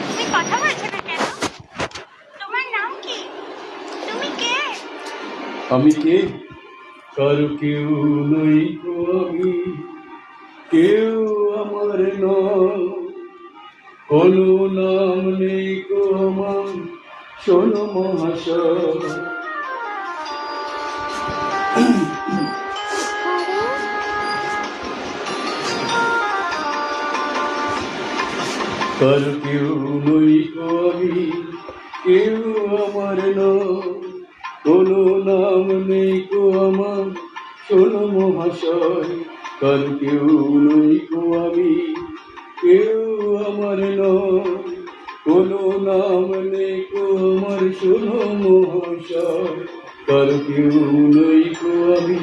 তুমি কথা বলছো না কেন? তোমার নাম কি? তুমি কে? আমি কে? কারো কেউ নই গো আমি, কেউ আমার নয়, কোনো নাম নেই গো আমার, শোনো মহাশয়। কারো কেউ নই গো আমি, কেউ আমার নয়, কোনো নাম নেই গো আমার, শোনো মহাশয়। কারো কেউ নই গো আমি, কেউ আমার নয়, কোনো নাম নেই গো আমার, শোনো মহাশয়। কারো কেউ নই গো আমি।